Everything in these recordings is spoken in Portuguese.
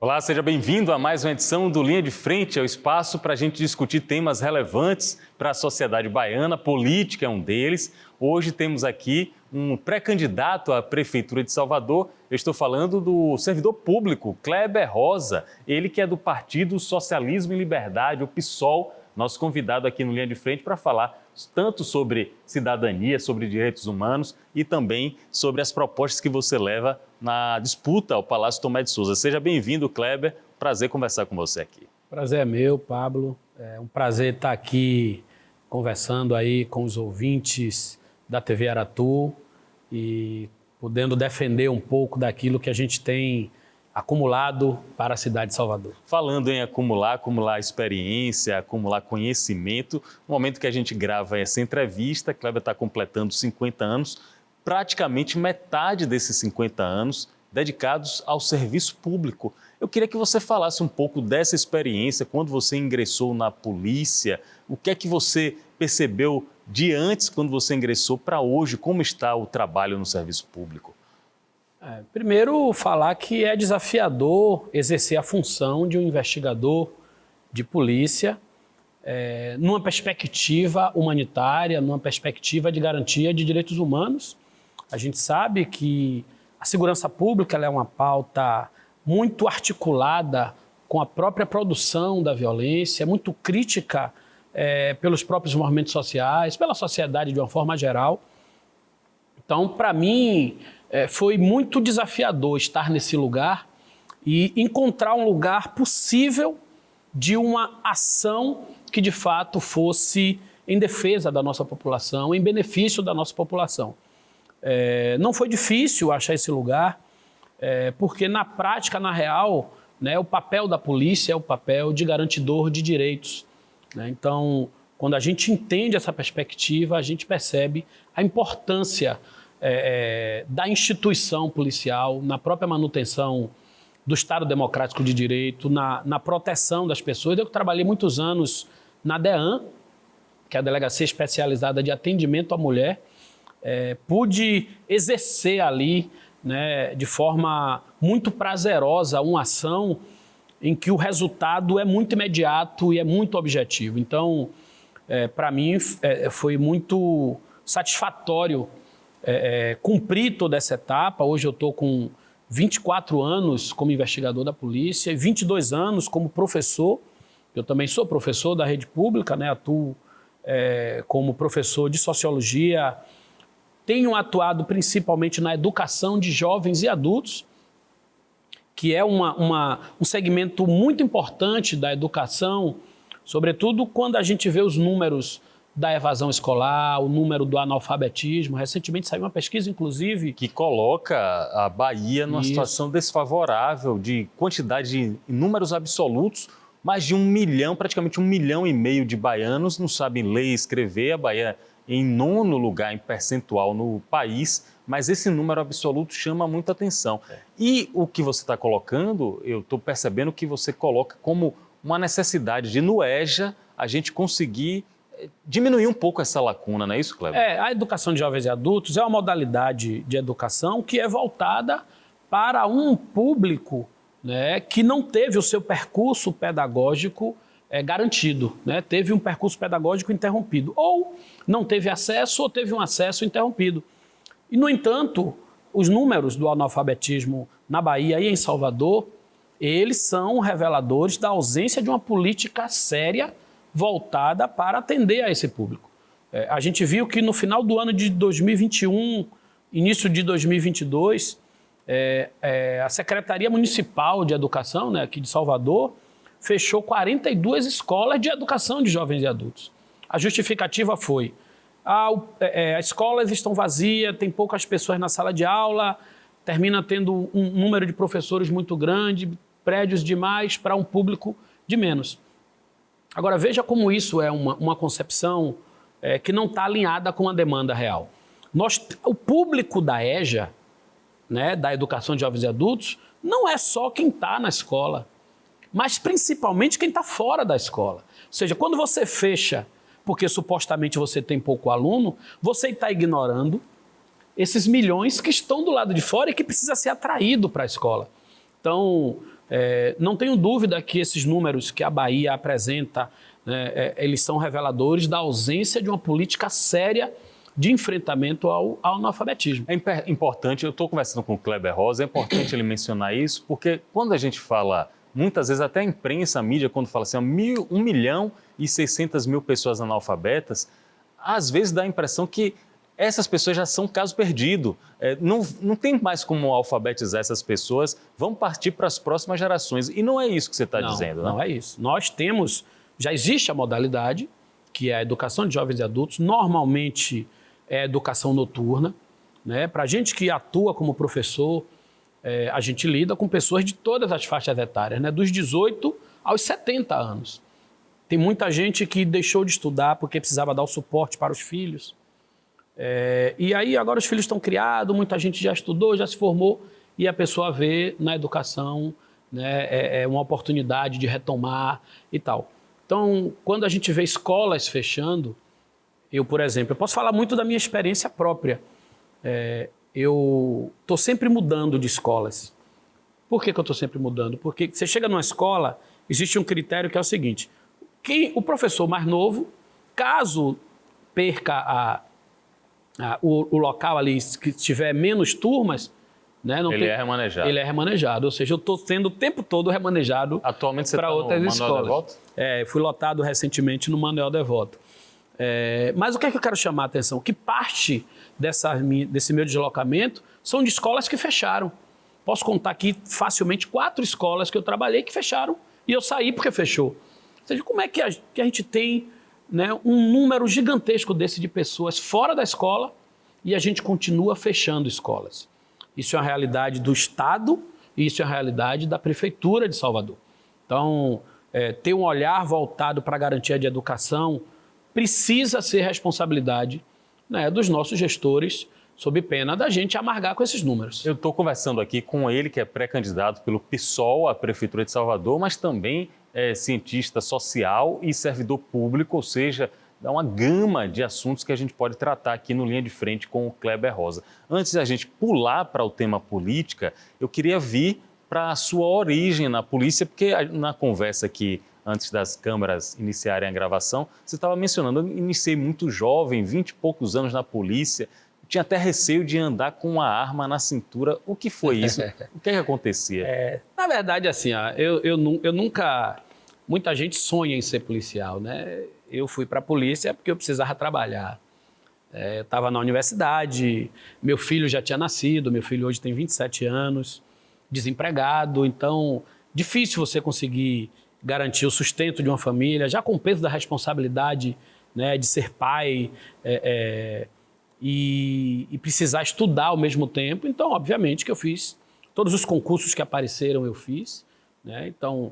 Olá, seja bem-vindo a mais uma edição do Linha de Frente, é o espaço para a gente discutir temas relevantes para a sociedade baiana, política é um deles. Hoje temos aqui um pré-candidato à Prefeitura de Salvador, eu estou falando do servidor público, Kleber Rosa, ele que é do Partido Socialismo e Liberdade, o PSOL, nosso convidado aqui no Linha de Frente para falar tanto sobre cidadania, sobre direitos humanos e também sobre as propostas que você leva na disputa ao Palácio Tomé de Souza. Seja bem-vindo, Kleber. Prazer conversar com você aqui. Prazer é meu, Pablo. É um prazer estar aqui conversando aí com os ouvintes da TV Aratu e podendo defender um pouco daquilo que a gente tem acumulado para a cidade de Salvador. Falando em acumular experiência, acumular conhecimento, no momento que a gente grava essa entrevista, Kleber está completando 50 anos, praticamente metade desses 50 anos dedicados ao serviço público. Eu queria que você falasse um pouco dessa experiência, quando você ingressou na polícia, o que é que você percebeu de antes, quando você ingressou, para hoje, como está o trabalho no serviço público? Primeiro, falar que é desafiador exercer a função de um investigador de polícia numa perspectiva humanitária, numa perspectiva de garantia de direitos humanos. A gente sabe que a segurança pública ela é uma pauta muito articulada com a própria produção da violência, muito crítica pelos próprios movimentos sociais, pela sociedade de uma forma geral. Então, para mim, foi muito desafiador estar nesse lugar e encontrar um lugar possível de uma ação que, de fato, fosse em defesa da nossa população, em benefício da nossa população. Não foi difícil achar esse lugar, porque na prática, na real, né, o papel da polícia é o papel de garantidor de direitos, né? Então, quando a gente entende essa perspectiva, a gente percebe a importância da instituição policial, na própria manutenção do Estado Democrático de Direito, na proteção das pessoas. Eu trabalhei muitos anos na DEAN, que é a Delegacia Especializada de Atendimento à Mulher, pude exercer ali, né, de forma muito prazerosa uma ação em que o resultado é muito imediato e é muito objetivo. Então, para mim, foi muito satisfatório cumprir toda essa etapa. Hoje eu estou com 24 anos como investigador da polícia e 22 anos como professor. Eu também sou professor da rede pública, né? Atuo como professor de sociologia. Tenho atuado principalmente na educação de jovens e adultos, que é um segmento muito importante da educação, sobretudo quando a gente vê os números da evasão escolar, o número do analfabetismo. Recentemente saiu uma pesquisa, inclusive... que coloca a Bahia numa situação desfavorável de quantidade de números absolutos, mais de 1 milhão, praticamente 1,5 milhão de baianos não sabem ler e escrever. A Bahia em 9º lugar em percentual no país, mas esse número absoluto chama muita atenção. E o que você está colocando, eu estou percebendo que você coloca como uma necessidade de, no EJA, a gente conseguir diminuir um pouco essa lacuna, não é isso, Kleber? A educação de jovens e adultos é uma modalidade de educação que é voltada para um público, né, que não teve o seu percurso pedagógico garantido, né? Teve um percurso pedagógico interrompido, ou não teve acesso, ou teve um acesso interrompido. E, no entanto, os números do analfabetismo na Bahia e em Salvador, eles são reveladores da ausência de uma política séria voltada para atender a esse público. A gente viu que no final do ano de 2021, início de 2022, a Secretaria Municipal de Educação, né, aqui de Salvador, fechou 42 escolas de educação de jovens e adultos. A justificativa foi: as escolas estão vazias, tem poucas pessoas na sala de aula, termina tendo um número de professores muito grande, prédios demais para um público de menos. Agora, veja como isso é uma concepção que não está alinhada com a demanda real. O público da EJA, né, da Educação de Jovens e Adultos, não é só quem está na escola, mas principalmente quem está fora da escola. Ou seja, quando você fecha porque supostamente você tem pouco aluno, você está ignorando esses milhões que estão do lado de fora e que precisa ser atraído para a escola. Então, não tenho dúvida que esses números que a Bahia apresenta, né, eles são reveladores da ausência de uma política séria de enfrentamento ao analfabetismo. É importante, eu estou conversando com o Kleber Rosa, é importante ele mencionar isso, porque quando a gente fala, muitas vezes até a imprensa, a mídia, quando fala assim, 1.600.000 pessoas analfabetas, às vezes dá a impressão que essas pessoas já são caso perdido. Não tem mais como alfabetizar essas pessoas, vão partir para as próximas gerações. E não é isso que você está dizendo, né? Não é isso. Nós temos, já existe a modalidade, que é a educação de jovens e adultos, normalmente é educação noturna, né? Para a gente que atua como professor, a gente lida com pessoas de todas as faixas etárias, né? Dos 18 aos 70 anos. Tem muita gente que deixou de estudar porque precisava dar o suporte para os filhos. E aí agora os filhos estão criados, muita gente já estudou, já se formou, e a pessoa vê na educação, né, uma oportunidade de retomar e tal. Então, quando a gente vê escolas fechando, eu, por exemplo, eu posso falar muito da minha experiência própria. Eu estou sempre mudando de escolas. Por que eu estou sempre mudando? Porque você chega numa escola, existe um critério que é o seguinte: o professor mais novo, caso perca o local ali, que tiver menos turmas, né, é remanejado. Ele é remanejado, ou seja, eu estou sendo o tempo todo remanejado. Atualmente você para está outras no escolas. Manuel Devoto? Fui lotado recentemente no Manuel Devoto. Mas o que é que eu quero chamar a atenção? Que parte desse meu deslocamento são de escolas que fecharam. Posso contar aqui facilmente 4 escolas que eu trabalhei que fecharam e eu saí porque fechou. Ou seja, como é que a gente tem, né, um número gigantesco desse de pessoas fora da escola e a gente continua fechando escolas? Isso é uma realidade do Estado e isso é uma realidade da Prefeitura de Salvador. Então, ter um olhar voltado para a garantia de educação precisa ser responsabilidade, né, dos nossos gestores, sob pena da gente amargar com esses números. Eu estou conversando aqui com ele, que é pré-candidato pelo PSOL à Prefeitura de Salvador, mas também é cientista social e servidor público, ou seja, dá uma gama de assuntos que a gente pode tratar aqui no Linha de Frente com o Kleber Rosa. Antes da gente pular para o tema política, eu queria vir para a sua origem na polícia, porque na conversa aqui, antes das câmeras iniciarem a gravação, você estava mencionando, eu iniciei muito jovem, 20 e poucos anos na polícia, tinha até receio de andar com uma arma na cintura. O que foi isso? O que é que acontecia? Na verdade, assim, eu nunca... Muita gente sonha em ser policial, né? Eu fui para a polícia porque eu precisava trabalhar. Eu estava na universidade, meu filho já tinha nascido, meu filho hoje tem 27 anos, desempregado, então difícil você conseguir garantir o sustento de uma família, já com o peso da responsabilidade, né, de ser pai e precisar estudar ao mesmo tempo. Então, obviamente que eu fiz todos os concursos que apareceram, eu fiz, né? Então,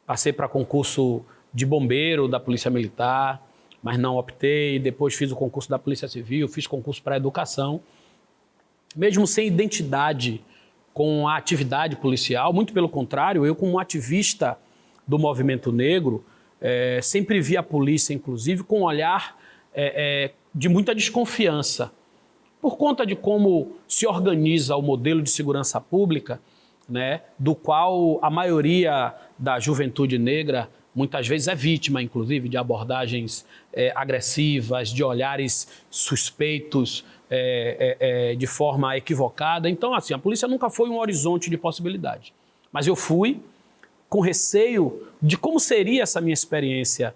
passei para concurso de bombeiro da Polícia Militar, mas não optei. Depois fiz o concurso da Polícia Civil, fiz concurso para educação. Mesmo sem identidade com a atividade policial, muito pelo contrário, eu como ativista do movimento negro, sempre vi a polícia, inclusive, com um olhar de muita desconfiança. Por conta de como se organiza o modelo de segurança pública, né, do qual a maioria da juventude negra muitas vezes é vítima, inclusive, de abordagens agressivas, de olhares suspeitos de forma equivocada. Então, assim, a polícia nunca foi um horizonte de possibilidade. Mas eu fui com receio de como seria essa minha experiência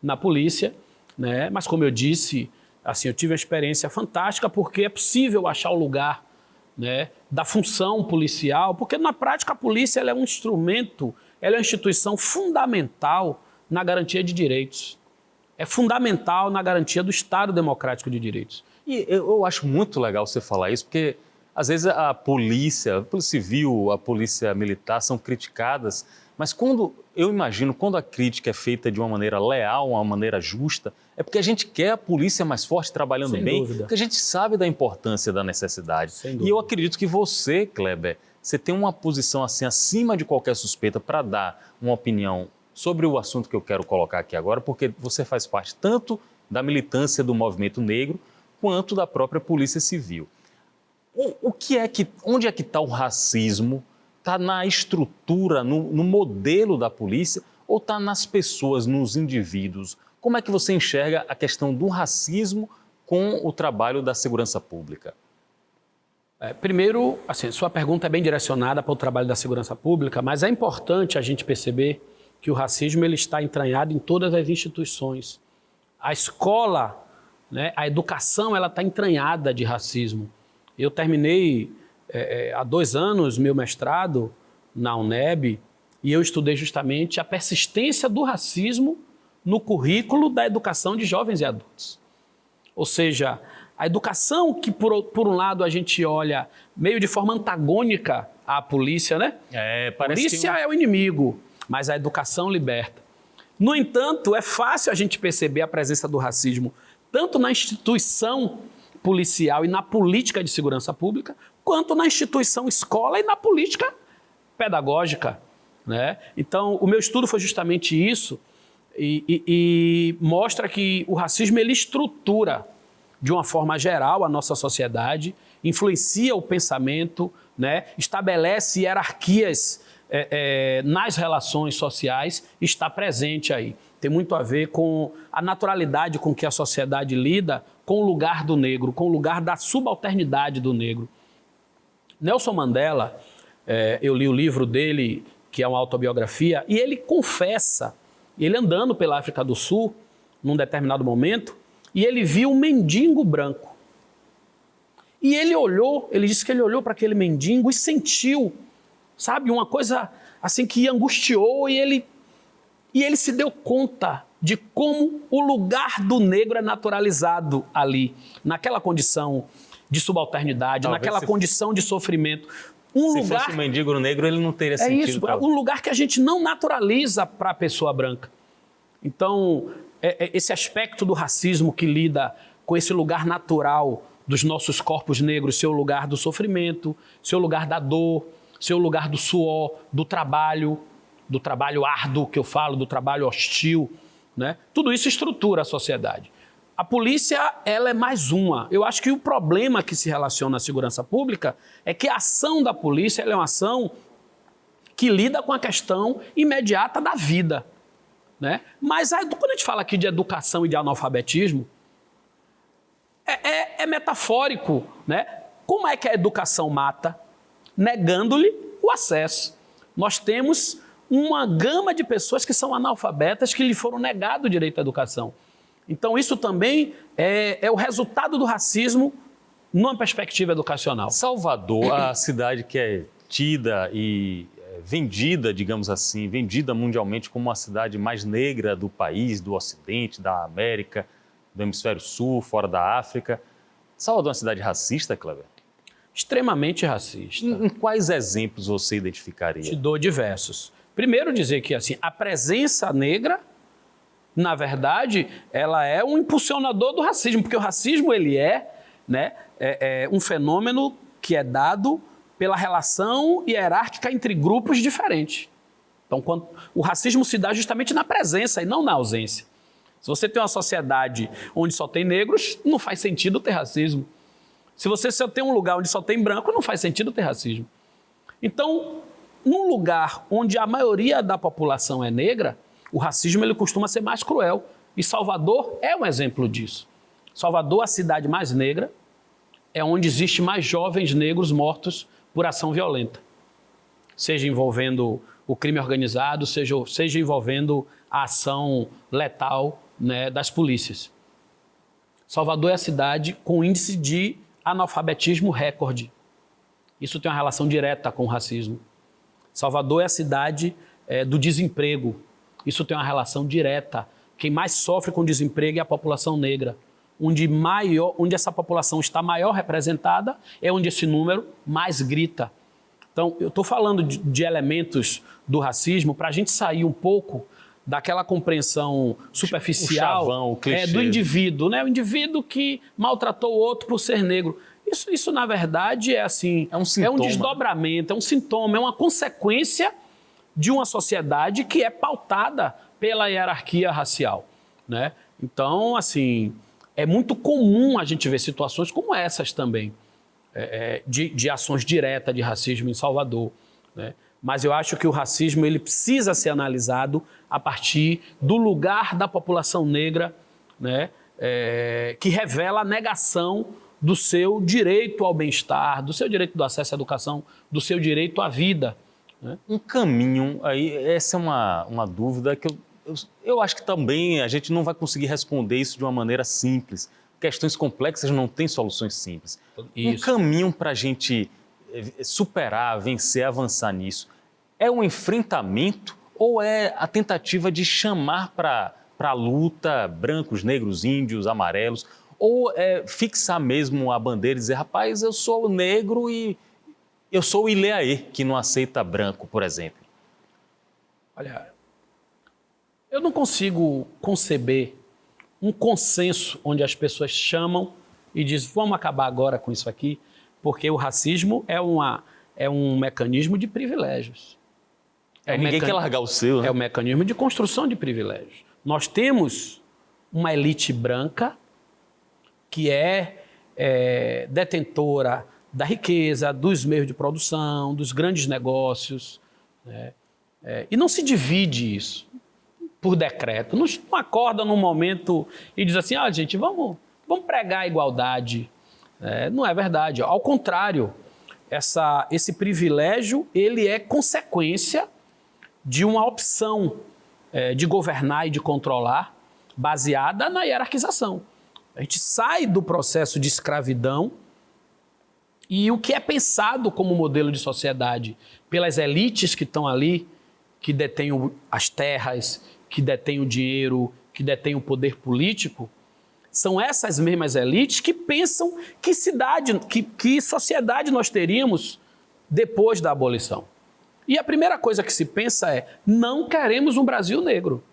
na polícia, né? Mas, como eu disse, assim, eu tive uma experiência fantástica porque é possível achar o lugar, né, da função policial, porque na prática a polícia ela é um instrumento, ela é uma instituição fundamental na garantia de direitos. É fundamental na garantia do Estado Democrático de Direitos. E eu acho muito legal você falar isso, porque às vezes a polícia civil, a polícia militar são criticadas, mas eu imagino, quando a crítica é feita de uma maneira leal, uma maneira justa, é porque a gente quer a polícia mais forte, trabalhando Sem bem, dúvida. porque a gente sabe da importância da necessidade. Sem E dúvida. eu acredito que você, Kleber, você tem uma posição assim acima de qualquer suspeita para dar uma opinião sobre o assunto que eu quero colocar aqui agora, porque você faz parte tanto da militância do movimento negro, quanto da própria Polícia Civil. Onde é que está o racismo? Está na estrutura, no modelo da polícia ou está nas pessoas, nos indivíduos? Como é que você enxerga a questão do racismo com o trabalho da segurança pública? Primeiro, assim, sua pergunta é bem direcionada para o trabalho da segurança pública, mas é importante a gente perceber que o racismo ele está entranhado em todas as instituições. A escola, né, a educação, ela está entranhada de racismo. Eu terminei há 2 anos meu mestrado na UNEB e eu estudei justamente a persistência do racismo no currículo da educação de jovens e adultos. Ou seja, a educação que, por um lado, a gente olha meio de forma antagônica à polícia, né? Parece polícia é o inimigo, mas a educação liberta. No entanto, é fácil a gente perceber a presença do racismo tanto na instituição policial e na política de segurança pública, quanto na instituição escola e na política pedagógica, né? Então, o meu estudo foi justamente isso e mostra que o racismo ele estrutura de uma forma geral a nossa sociedade, influencia o pensamento, né? Estabelece hierarquias nas relações sociais, está presente aí. Tem muito a ver com a naturalidade com que a sociedade lida com o lugar do negro, com o lugar da subalternidade do negro. Nelson Mandela, eu li o livro dele, que é uma autobiografia, e ele confessa, ele andando pela África do Sul, num determinado momento, e ele viu um mendigo branco. E ele olhou, ele disse que ele olhou para aquele mendigo e sentiu, sabe, uma coisa assim que angustiou e ele se deu conta de como o lugar do negro é naturalizado ali, naquela condição de subalternidade, naquela condição de sofrimento. Se fosse um mendigo negro, ele não teria sentido. É isso, um lugar que a gente não naturaliza para a pessoa branca. Então, esse aspecto do racismo que lida com esse lugar natural dos nossos corpos negros, seu lugar do sofrimento, seu lugar da dor, seu lugar do suor, do trabalho árduo que eu falo, do trabalho hostil, né? Tudo isso estrutura a sociedade. A polícia, ela é mais uma. Eu acho que o problema que se relaciona à segurança pública é que a ação da polícia ela é uma ação que lida com a questão imediata da vida, né? Mas quando a gente fala aqui de educação e de analfabetismo, é metafórico, né? Como é que a educação mata? Negando-lhe o acesso. Nós temos uma gama de pessoas que são analfabetas que lhe foram negado o direito à educação. Então isso também é o resultado do racismo numa perspectiva educacional. Salvador, a cidade que é tida e vendida, digamos assim, vendida mundialmente como a cidade mais negra do país, do Ocidente, da América, do Hemisfério Sul, fora da África. Salvador é uma cidade racista, Kleber? Extremamente racista. Em quais exemplos você identificaria? Te dou diversos. Primeiro dizer que assim, a presença negra, na verdade, ela é um impulsionador do racismo, porque o racismo ele né, um fenômeno que é dado pela relação hierárquica entre grupos diferentes. Então, o racismo se dá justamente na presença e não na ausência. Se você tem uma sociedade onde só tem negros, não faz sentido ter racismo. Se você só tem um lugar onde só tem branco, não faz sentido ter racismo. Então, num lugar onde a maioria da população é negra, o racismo ele costuma ser mais cruel. E Salvador é um exemplo disso. Salvador, a cidade mais negra, é onde existe mais jovens negros mortos por ação violenta. Seja envolvendo o crime organizado, seja envolvendo a ação letal, né, das polícias. Salvador é a cidade com índice de analfabetismo recorde. Isso tem uma relação direta com o racismo. Salvador é a cidade do desemprego. Isso tem uma relação direta. Quem mais sofre com desemprego é a população negra. Onde essa população está maior representada é onde esse número mais grita. Então, eu estou falando de elementos do racismo para a gente sair um pouco daquela compreensão superficial o chavão, o clichê. Do indivíduo, né? O indivíduo que maltratou o outro por ser negro. Isso na verdade, é assim, é um desdobramento, é um sintoma, é uma consequência de uma sociedade que é pautada pela hierarquia racial, né? Então, assim, é muito comum a gente ver situações como essas também, de ações diretas de racismo em Salvador. né? Mas eu acho que o racismo ele precisa ser analisado a partir do lugar da população negra, né? Que revela a negação do seu direito ao bem-estar, do seu direito do acesso à educação, do seu direito à vida, né? Um caminho, aí essa é uma dúvida que eu acho que também a gente não vai conseguir responder isso de uma maneira simples. Questões complexas não têm soluções simples. Isso. Um caminho para a gente superar, vencer, avançar nisso, é um enfrentamento ou é a tentativa de chamar para a luta brancos, negros, índios, amarelos, ou é fixar mesmo a bandeira e dizer, rapaz, eu sou negro e eu sou o Ileaê, que não aceita branco, por exemplo? Olha, eu não consigo conceber um consenso onde as pessoas chamam e dizem, vamos acabar agora com isso aqui, porque o racismo é um mecanismo de privilégios. Ninguém quer largar o seu, né? É um mecanismo de construção de privilégios. Nós temos uma elite branca que é detentora da riqueza, dos meios de produção, dos grandes negócios, né? E não se divide isso por decreto. Não acorda num momento e diz assim, gente, vamos pregar a igualdade. Não é verdade. Ao contrário, esse privilégio ele é consequência de uma opção de governar e de controlar baseada na hierarquização. A gente sai do processo de escravidão e o que é pensado como modelo de sociedade pelas elites que estão ali, que detêm as terras, que detêm o dinheiro, que detêm o poder político, são essas mesmas elites que pensam que sociedade nós teríamos depois da abolição. E a primeira coisa que se pensa é, não queremos um Brasil negro,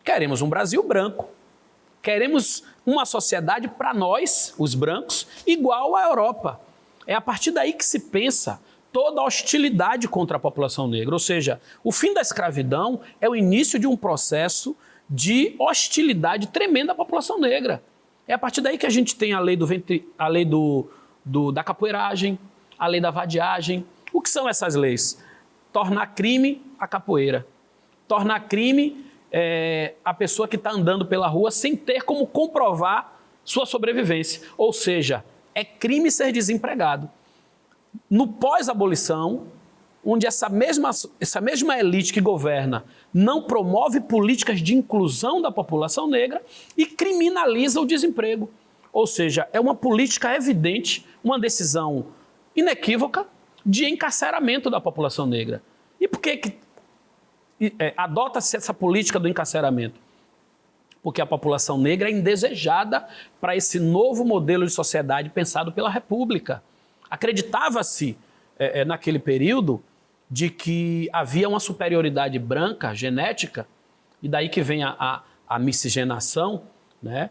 queremos um Brasil branco. Queremos uma sociedade para nós, os brancos, igual à Europa. É a partir daí que se pensa toda a hostilidade contra a população negra. Ou seja, o fim da escravidão é o início de um processo de hostilidade tremenda à população negra. É a partir daí que a gente tem a lei da capoeiragem, a lei da vadiagem. O que são essas leis? Tornar crime a capoeira. Tornar crime a pessoa que está andando pela rua sem ter como comprovar sua sobrevivência. Ou seja, é crime ser desempregado. No pós-abolição, onde essa mesma elite que governa não promove políticas de inclusão da população negra e criminaliza o desemprego. Ou seja, é uma política evidente, uma decisão inequívoca de encarceramento da população negra. E por que adota-se essa política do encarceramento? Porque a população negra é indesejada para esse novo modelo de sociedade pensado pela República. Acreditava-se, naquele período, de que havia uma superioridade branca, genética, e daí que vem a miscigenação, né?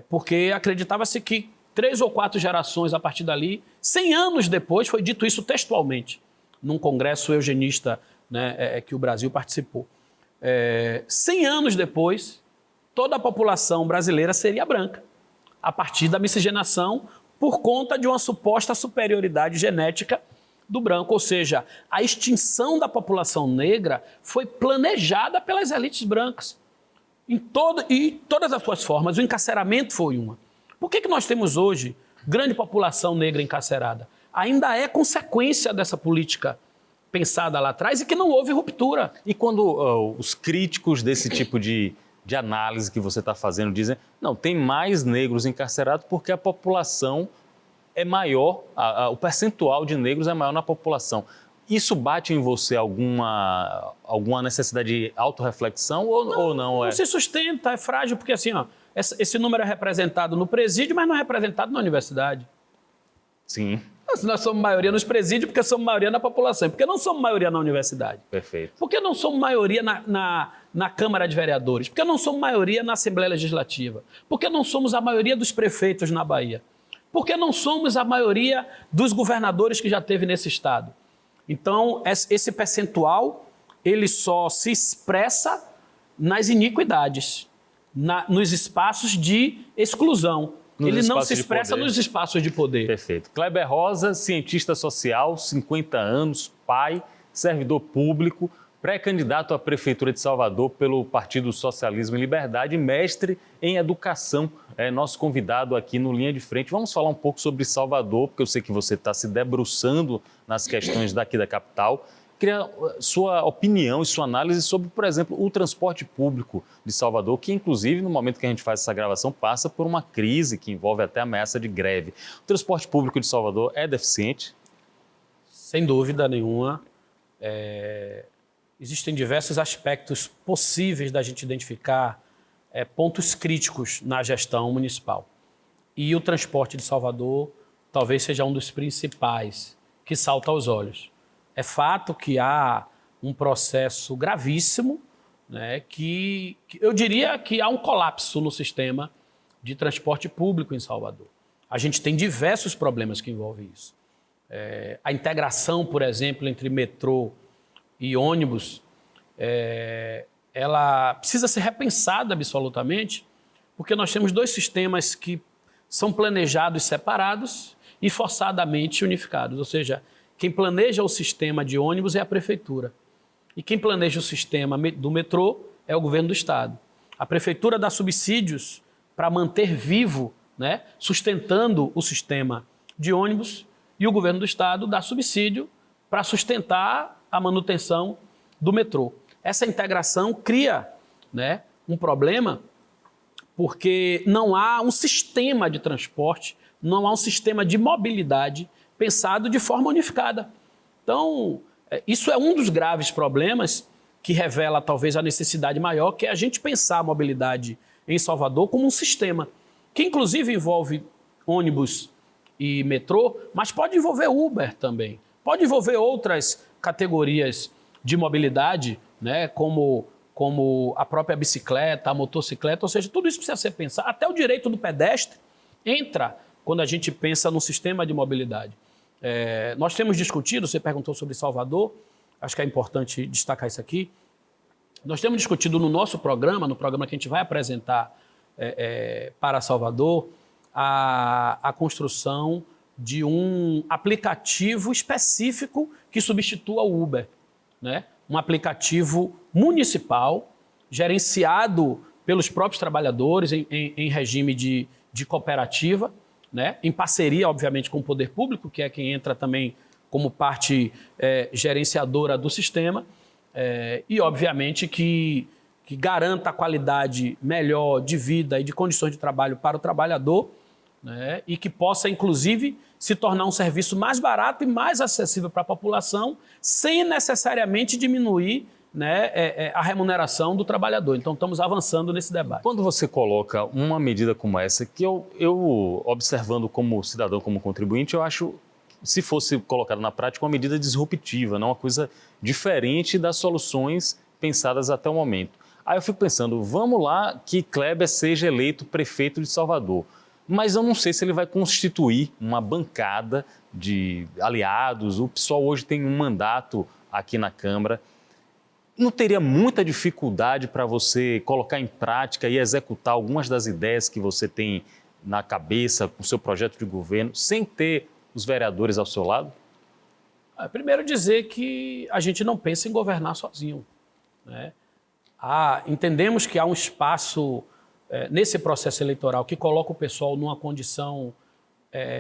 Porque acreditava-se que 3 ou 4 gerações a partir dali, 100 anos depois, foi dito isso textualmente, num congresso eugenista, né, que o Brasil participou. 100 anos depois, toda a população brasileira seria branca, a partir da miscigenação, por conta de uma suposta superioridade genética do branco. Ou seja, a extinção da população negra foi planejada pelas elites brancas. Em todas as suas formas, o encarceramento foi uma. Por que nós temos hoje grande população negra encarcerada? Ainda é consequência dessa política pensada lá atrás e que não houve ruptura. E quando os críticos desse tipo de análise que você está fazendo dizem, não, tem mais negros encarcerados porque a população é maior, o percentual de negros é maior na população. Isso bate em você alguma necessidade de autorreflexão ou não? Não se sustenta, é frágil, porque assim, esse número é representado no presídio, mas não é representado na universidade. Sim. Nós somos maioria nos presídios porque somos maioria na população. Por que não somos maioria na universidade? Perfeito. Por que não somos maioria na Câmara de Vereadores? Por que não somos maioria na Assembleia Legislativa? Por que não somos a maioria dos prefeitos na Bahia? Por que não somos a maioria dos governadores que já teve nesse estado? Então, esse percentual, ele só se expressa nas iniquidades, nos espaços de exclusão. Ele não se expressa nos espaços de poder. Perfeito. Kleber Rosa, cientista social, 50 anos, pai, servidor público, pré-candidato à Prefeitura de Salvador pelo Partido Socialismo e Liberdade, mestre em educação, é nosso convidado aqui no Linha de Frente. Vamos falar um pouco sobre Salvador, porque eu sei que você está se debruçando nas questões daqui da capital. Queria sua opinião e sua análise sobre, por exemplo, o transporte público de Salvador, que inclusive no momento que a gente faz essa gravação passa por uma crise que envolve até ameaça de greve. O transporte público de Salvador é deficiente? Sem dúvida nenhuma. Existem diversos aspectos possíveis da gente identificar pontos críticos na gestão municipal. E o transporte de Salvador talvez seja um dos principais que salta aos olhos. É fato que há um processo gravíssimo, né, que eu diria que há um colapso no sistema de transporte público em Salvador. A gente tem diversos problemas que envolvem isso. A integração, por exemplo, entre metrô e ônibus, ela precisa ser repensada absolutamente, porque nós temos dois sistemas que são planejados separados e forçadamente unificados. Ou seja, quem planeja o sistema de ônibus é a prefeitura. E quem planeja o sistema do metrô é o governo do estado. A prefeitura dá subsídios para manter vivo, né, sustentando o sistema de ônibus, e o governo do estado dá subsídio para sustentar a manutenção do metrô. Essa integração cria, né, um problema porque não há um sistema de transporte, não há um sistema de mobilidade pensado de forma unificada. Então, isso é um dos graves problemas que revela talvez a necessidade maior, que é a gente pensar a mobilidade em Salvador como um sistema, que inclusive envolve ônibus e metrô, mas pode envolver Uber também, pode envolver outras categorias de mobilidade, né, como a própria bicicleta, a motocicleta, ou seja, tudo isso precisa ser pensado. Até o direito do pedestre entra quando a gente pensa no sistema de mobilidade. Nós temos discutido, você perguntou sobre Salvador, acho que é importante destacar isso aqui. Nós temos discutido no nosso programa, no programa que a gente vai apresentar para Salvador, a construção de um aplicativo específico que substitua o Uber, né? Um aplicativo municipal, gerenciado pelos próprios trabalhadores em regime de cooperativa, né? Em parceria, obviamente, com o poder público, que é quem entra também como parte gerenciadora do sistema, e, obviamente, que garanta a qualidade melhor de vida e de condições de trabalho para o trabalhador, né? E que possa, inclusive, se tornar um serviço mais barato e mais acessível para a população, sem necessariamente diminuir, né, a remuneração do trabalhador. Então, estamos avançando nesse debate. Quando você coloca uma medida como essa, que eu observando como cidadão, como contribuinte, eu acho, se fosse colocada na prática, uma medida disruptiva, não uma coisa diferente das soluções pensadas até o momento. Aí eu fico pensando, vamos lá que Kleber seja eleito prefeito de Salvador, mas eu não sei se ele vai constituir uma bancada de aliados. O PSOL hoje tem um mandato aqui na Câmara. Não teria muita dificuldade para você colocar em prática e executar algumas das ideias que você tem na cabeça com o seu projeto de governo, sem ter os vereadores ao seu lado? Primeiro dizer que a gente não pensa em governar sozinho, né? Entendemos que há um espaço nesse processo eleitoral que coloca o pessoal numa condição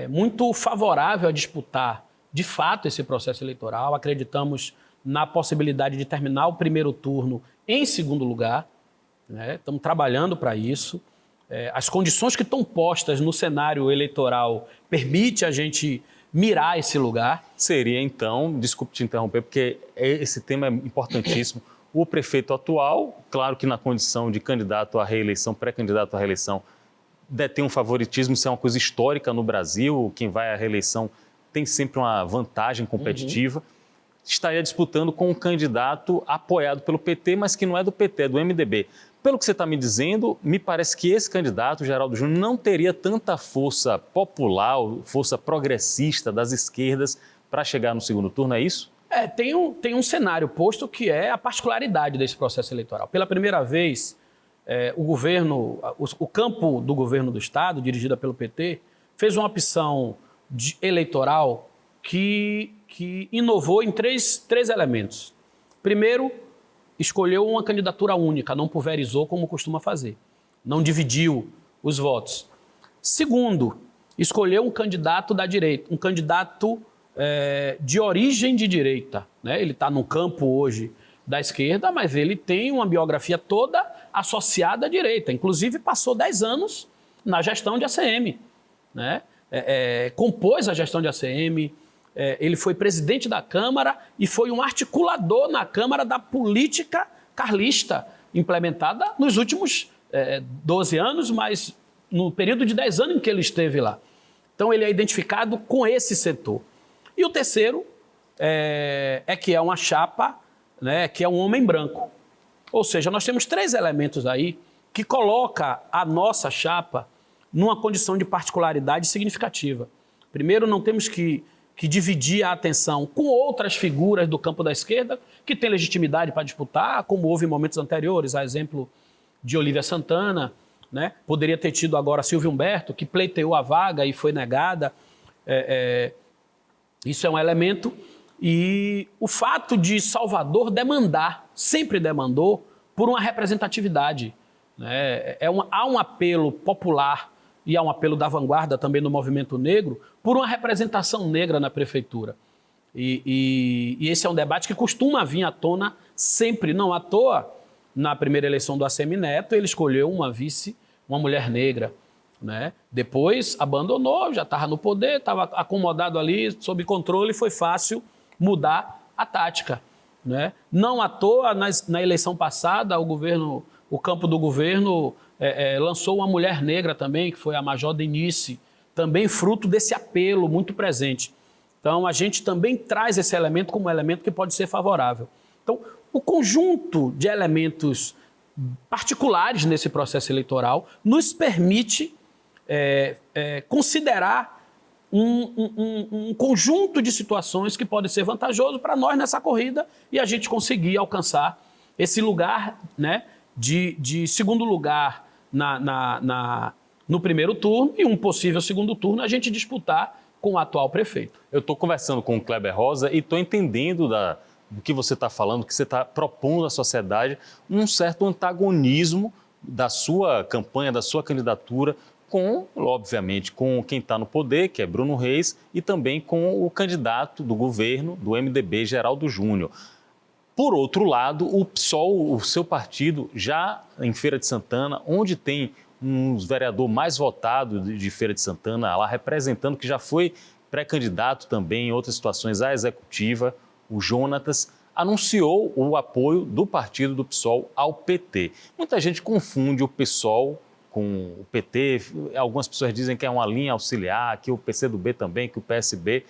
muito favorável a disputar, de fato, esse processo eleitoral. Acreditamos na possibilidade de terminar o primeiro turno em segundo lugar, né? Estamos trabalhando para isso. As condições que estão postas no cenário eleitoral permitem a gente mirar esse lugar. Seria, então, desculpe te interromper, porque esse tema é importantíssimo. O prefeito atual, claro que na condição de candidato à reeleição, pré-candidato à reeleição, detém um favoritismo, isso é uma coisa histórica no Brasil, quem vai à reeleição tem sempre uma vantagem competitiva. Estaria disputando com um candidato apoiado pelo PT, mas que não é do PT, é do MDB. Pelo que você está me dizendo, me parece que esse candidato, Geraldo Júnior, não teria tanta força popular, força progressista das esquerdas para chegar no segundo turno, é isso? Tem um cenário posto que é a particularidade desse processo eleitoral. Pela primeira vez, o campo do governo do Estado, dirigida pelo PT, fez uma opção eleitoral que que inovou em três elementos. Primeiro, escolheu uma candidatura única, não pulverizou como costuma fazer. Não dividiu os votos. Segundo, escolheu um candidato da direita, um candidato de origem de direita, né? Ele está no campo hoje da esquerda, mas ele tem uma biografia toda associada à direita. Inclusive, passou 10 anos na gestão de ACM, né? Compôs a gestão de ACM, ele foi presidente da Câmara e foi um articulador na Câmara da política carlista, implementada nos últimos 12 anos, mas no período de 10 anos em que ele esteve lá. Então, ele é identificado com esse setor. E o terceiro que é uma chapa, né, que é um homem branco. Ou seja, nós temos 3 elementos aí que coloca a nossa chapa numa condição de particularidade significativa. Primeiro, não temos que dividir a atenção com outras figuras do campo da esquerda que têm legitimidade para disputar, como houve em momentos anteriores, a exemplo de Olívia Santana, né? Poderia ter tido agora Silvio Humberto, que pleiteou a vaga e foi negada. Isso é um elemento. E o fato de Salvador demandar, sempre demandou, por uma representatividade, né? Há um apelo popular e há um apelo da vanguarda também no movimento negro por uma representação negra na prefeitura. E esse é um debate que costuma vir à tona sempre, não à toa. Na primeira eleição do ACM Neto, ele escolheu uma vice, uma mulher negra, né? Depois abandonou, já estava no poder, estava acomodado ali, sob controle, foi fácil mudar a tática, né? Não à toa, na eleição passada, o campo do governo lançou uma mulher negra também, que foi a Major Denise, também fruto desse apelo muito presente. Então, a gente também traz esse elemento como um elemento que pode ser favorável. Então, o conjunto de elementos particulares nesse processo eleitoral nos permite considerar um conjunto de situações que pode ser vantajoso para nós nessa corrida e a gente conseguir alcançar esse lugar, né, de segundo lugar no primeiro turno e um possível segundo turno a gente disputar com o atual prefeito. Eu estou conversando com o Kleber Rosa e estou entendendo do que você está falando, que você está propondo à sociedade um certo antagonismo da sua campanha, da sua candidatura, obviamente, com quem está no poder, que é Bruno Reis, e também com o candidato do governo, do MDB, Geraldo Júnior. Por outro lado, o PSOL, o seu partido, já em Feira de Santana, onde tem um vereador mais votado de Feira de Santana, lá representando, que já foi pré-candidato também em outras situações à executiva, o Jonatas, anunciou o apoio do partido do PSOL ao PT. Muita gente confunde o PSOL com o PT, algumas pessoas dizem que é uma linha auxiliar, que o PCdoB também, que o PSB,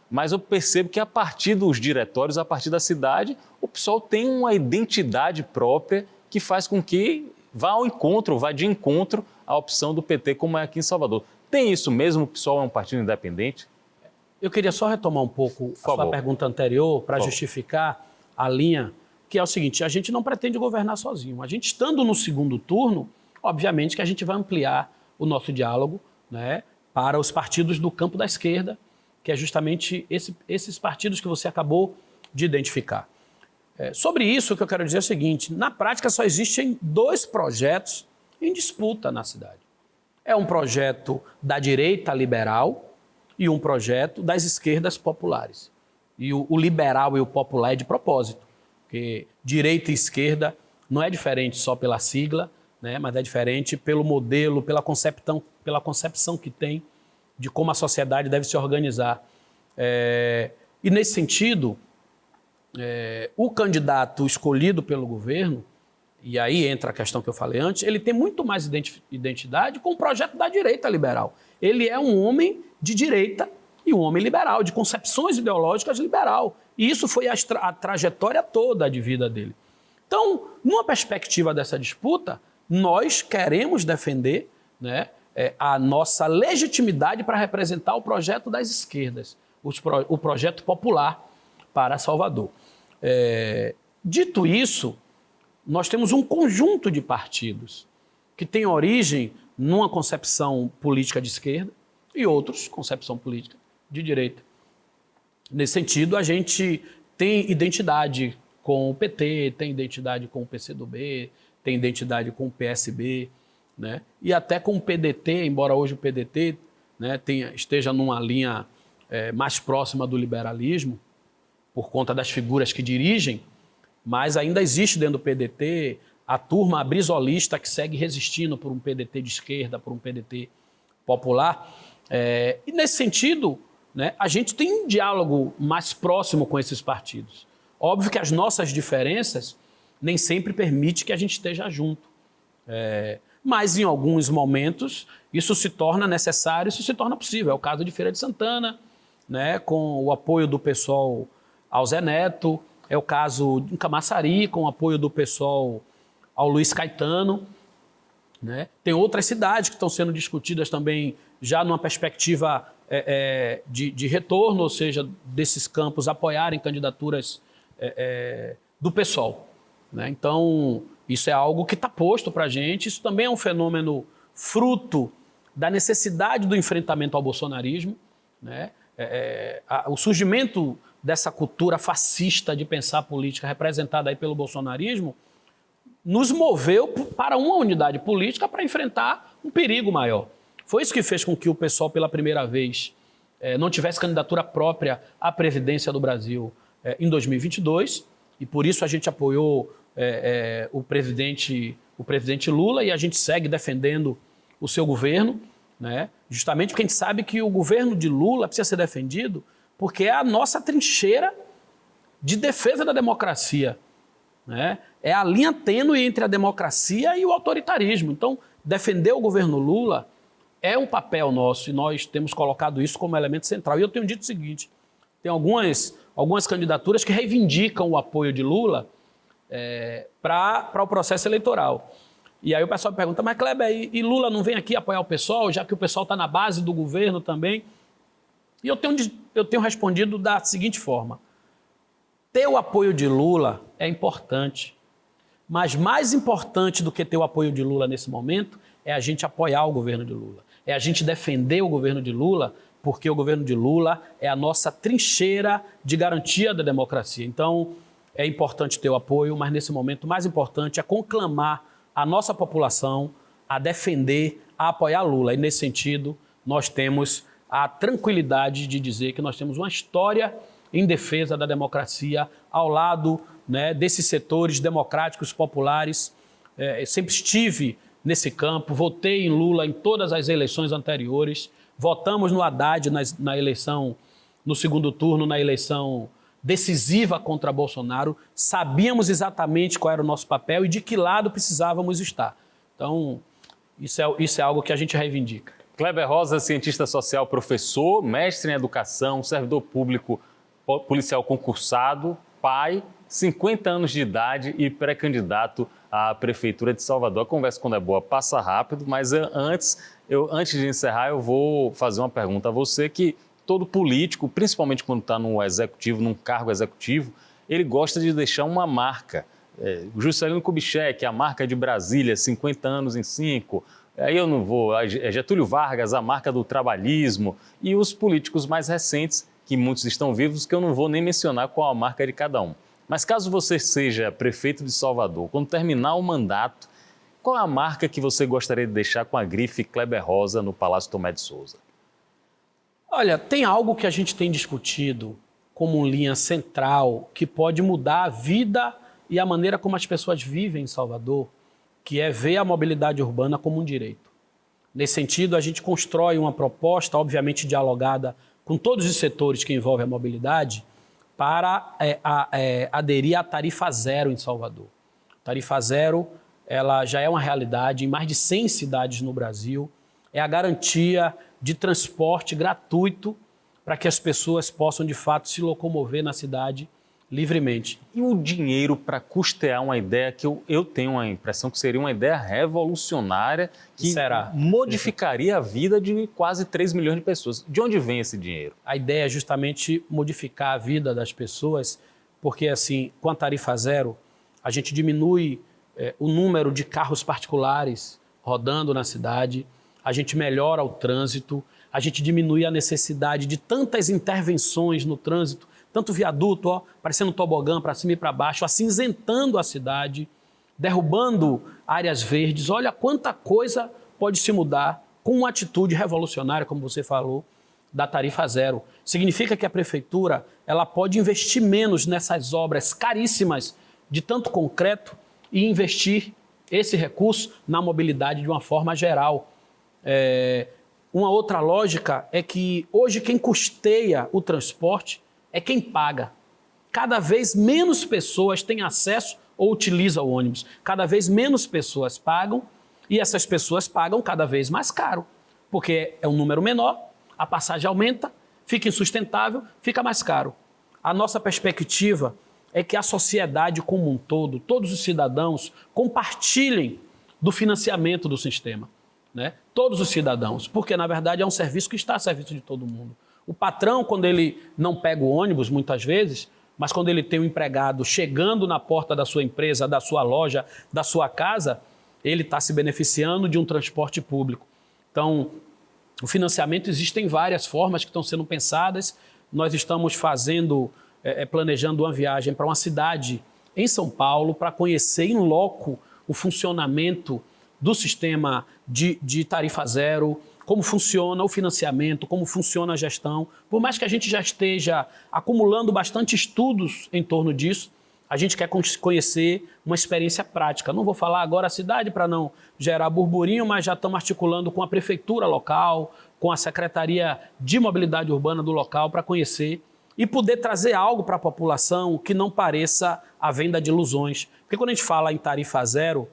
mas eu percebo que a partir dos diretórios, a partir da cidade, o PSOL tem uma identidade própria que faz com que vá de encontro à opção do PT, como é aqui em Salvador. Tem isso mesmo? O PSOL é um partido independente? Eu queria só retomar um pouco a sua pergunta anterior para justificar a linha, que é o seguinte: a gente não pretende governar sozinho. A gente estando no segundo turno, obviamente que a gente vai ampliar o nosso diálogo, né, para os partidos do campo da esquerda, que é justamente esses partidos que você acabou de identificar. Sobre isso, o que eu quero dizer é o seguinte: na prática só existem 2 projetos em disputa na cidade. É um projeto da direita liberal e um projeto das esquerdas populares. E o liberal e o popular é de propósito, porque direita e esquerda não é diferente só pela sigla, né, mas é diferente pelo modelo, pela concepção que tem de como a sociedade deve se organizar. E nesse sentido, o candidato escolhido pelo governo, e aí entra a questão que eu falei antes, ele tem muito mais identidade com o projeto da direita liberal. Ele é um homem de direita e um homem liberal, de concepções ideológicas liberal. E isso foi a trajetória toda de vida dele. Então, numa perspectiva dessa disputa, nós queremos defender, né, a nossa legitimidade para representar o projeto das esquerdas, o projeto popular para Salvador. Dito isso, nós temos um conjunto de partidos que tem origem numa concepção política de esquerda e outros, concepção política de direita. Nesse sentido, a gente tem identidade com o PT, tem identidade com o PCdoB, tem identidade com o PSB, né? E até com o PDT, embora hoje o PDT, né, esteja numa linha mais próxima do liberalismo, por conta das figuras que dirigem, mas ainda existe dentro do PDT a turma brisolista que segue resistindo por um PDT de esquerda, por um PDT popular. E nesse sentido, né, a gente tem um diálogo mais próximo com esses partidos. Óbvio que as nossas diferenças nem sempre permitem que a gente esteja junto. Mas em alguns momentos isso se torna necessário, isso se torna possível. É o caso de Feira de Santana, né, com o apoio do PSOL ao Zé Neto, é o caso em Camaçari, com o apoio do PSOL ao Luiz Caetano, né? Tem outras cidades que estão sendo discutidas também já numa perspectiva de retorno, ou seja, desses campos apoiarem candidaturas do PSOL, né? Então, isso é algo que está posto para a gente. Isso também é um fenômeno fruto da necessidade do enfrentamento ao bolsonarismo, né? O surgimento dessa cultura fascista de pensar política representada aí pelo bolsonarismo nos moveu para uma unidade política para enfrentar um perigo maior. Foi isso que fez com que o PSOL, pela primeira vez, não tivesse candidatura própria à presidência do Brasil em 2022, e por isso a gente apoiou o presidente Lula, e a gente segue defendendo o seu governo, né? Justamente porque a gente sabe que o governo de Lula precisa ser defendido porque é a nossa trincheira de defesa da democracia, né? É a linha tênue entre a democracia e o autoritarismo. Então, defender o governo Lula é um papel nosso e nós temos colocado isso como elemento central. E eu tenho dito o seguinte, tem algumas candidaturas que reivindicam o apoio de Lula para o processo eleitoral. E aí o pessoal me pergunta, mas Kleber, e Lula não vem aqui apoiar o PSOL, já que o PSOL está na base do governo também? E eu tenho respondido da seguinte forma, ter o apoio de Lula é importante, mas mais importante do que ter o apoio de Lula nesse momento é a gente apoiar o governo de Lula, é a gente defender o governo de Lula, porque o governo de Lula é a nossa trincheira de garantia da democracia. Então, é importante ter o apoio, mas nesse momento o mais importante é conclamar a nossa população a defender, a apoiar Lula. E nesse sentido, nós temos a tranquilidade de dizer que nós temos uma história em defesa da democracia ao lado, né, desses setores democráticos populares. Sempre estive nesse campo, votei em Lula em todas as eleições anteriores, votamos no Haddad na eleição, no segundo turno, na eleição decisiva contra Bolsonaro, sabíamos exatamente qual era o nosso papel e de que lado precisávamos estar. Então, isso é algo que a gente reivindica. Kleber Rosa, cientista social, professor, mestre em educação, servidor público, policial concursado, pai, 50 anos de idade e pré-candidato à Prefeitura de Salvador. A conversa, quando é boa, passa rápido, mas antes de encerrar, eu vou fazer uma pergunta a você que todo político, principalmente quando está no executivo, num cargo executivo, ele gosta de deixar uma marca. O Juscelino Kubitschek, a marca de Brasília, 50 anos em 5. Aí eu não vou. Getúlio Vargas, a marca do trabalhismo. E os políticos mais recentes, que muitos estão vivos, que eu não vou nem mencionar qual a marca de cada um. Mas caso você seja prefeito de Salvador, quando terminar o mandato, qual é a marca que você gostaria de deixar com a grife Kleber Rosa no Palácio Tomé de Souza? Olha, tem algo que a gente tem discutido como linha central que pode mudar a vida e a maneira como as pessoas vivem em Salvador, que é ver a mobilidade urbana como um direito. Nesse sentido, a gente constrói uma proposta, obviamente dialogada com todos os setores que envolvem a mobilidade, para aderir à tarifa zero em Salvador. Tarifa zero, ela já é uma realidade em mais de 100 cidades no Brasil, é a garantia de transporte gratuito para que as pessoas possam, de fato, se locomover na cidade livremente. E o dinheiro para custear uma ideia que eu tenho a impressão que seria uma ideia revolucionária que modificaria a vida de quase 3 milhões de pessoas. De onde vem esse dinheiro? A ideia é justamente modificar a vida das pessoas, porque assim, com a tarifa zero, a gente diminui o número de carros particulares rodando na cidade, a gente melhora o trânsito, a gente diminuir a necessidade de tantas intervenções no trânsito, tanto viaduto, ó, parecendo um tobogã para cima e para baixo, acinzentando a cidade, derrubando áreas verdes. Olha quanta coisa pode se mudar com uma atitude revolucionária, como você falou, da tarifa zero. Significa que a prefeitura ela pode investir menos nessas obras caríssimas de tanto concreto e investir esse recurso na mobilidade de uma forma geral. Uma outra lógica é que hoje quem custeia o transporte é quem paga. Cada vez menos pessoas têm acesso ou utilizam o ônibus. Cada vez menos pessoas pagam e essas pessoas pagam cada vez mais caro, porque é um número menor, a passagem aumenta, fica insustentável, fica mais caro. A nossa perspectiva é que a sociedade como um todo, todos os cidadãos, compartilhem do financiamento do sistema, né? Todos os cidadãos, porque na verdade é um serviço que está a serviço de todo mundo. O patrão, quando ele não pega o ônibus, muitas vezes, mas quando ele tem um empregado chegando na porta da sua empresa, da sua loja, da sua casa, ele está se beneficiando de um transporte público. Então, o financiamento existem várias formas que estão sendo pensadas. Nós estamos planejando uma viagem para uma cidade em São Paulo para conhecer in loco o funcionamento do sistema de tarifa zero, como funciona o financiamento, como funciona a gestão. Por mais que a gente já esteja acumulando bastante estudos em torno disso, a gente quer conhecer uma experiência prática. Não vou falar agora a cidade para não gerar burburinho, mas já estamos articulando com a prefeitura local, com a Secretaria de Mobilidade Urbana do local para conhecer e poder trazer algo para a população que não pareça a venda de ilusões. Porque quando a gente fala em tarifa zero,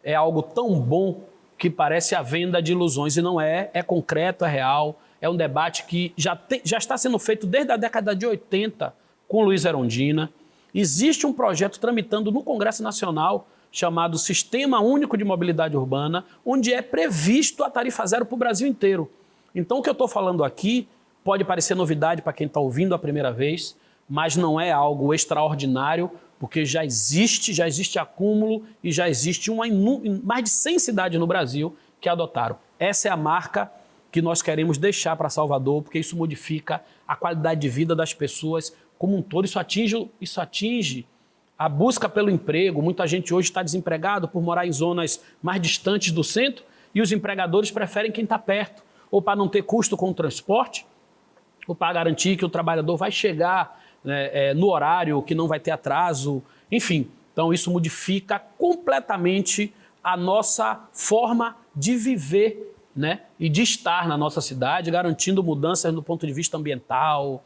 é algo tão bom que parece a venda de ilusões, e não é, é concreto, é real, é um debate que já está sendo feito desde a década de 80 com Luiz Erundina. Existe um projeto tramitando no Congresso Nacional chamado Sistema Único de Mobilidade Urbana, onde é previsto a tarifa zero para o Brasil inteiro. Então o que eu estou falando aqui pode parecer novidade para quem está ouvindo a primeira vez, mas não é algo extraordinário, porque já existe acúmulo e já existe mais de 100 cidades no Brasil que adotaram. Essa é a marca que nós queremos deixar para Salvador, porque isso modifica a qualidade de vida das pessoas como um todo. Isso atinge a busca pelo emprego. Muita gente hoje está desempregado por morar em zonas mais distantes do centro e os empregadores preferem quem está perto, ou para não ter custo com o transporte, ou para garantir que o trabalhador vai chegar no horário, que não vai ter atraso, enfim. Então isso modifica completamente a nossa forma de viver, né? E de estar na nossa cidade, garantindo mudanças do ponto de vista ambiental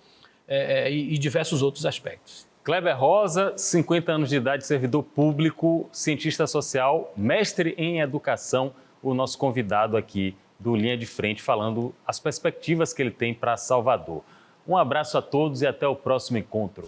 e diversos outros aspectos. Kleber Rosa, 50 anos de idade, servidor público, cientista social, mestre em educação, o nosso convidado aqui do Linha de Frente, falando as perspectivas que ele tem para Salvador. Um abraço a todos e até o próximo encontro.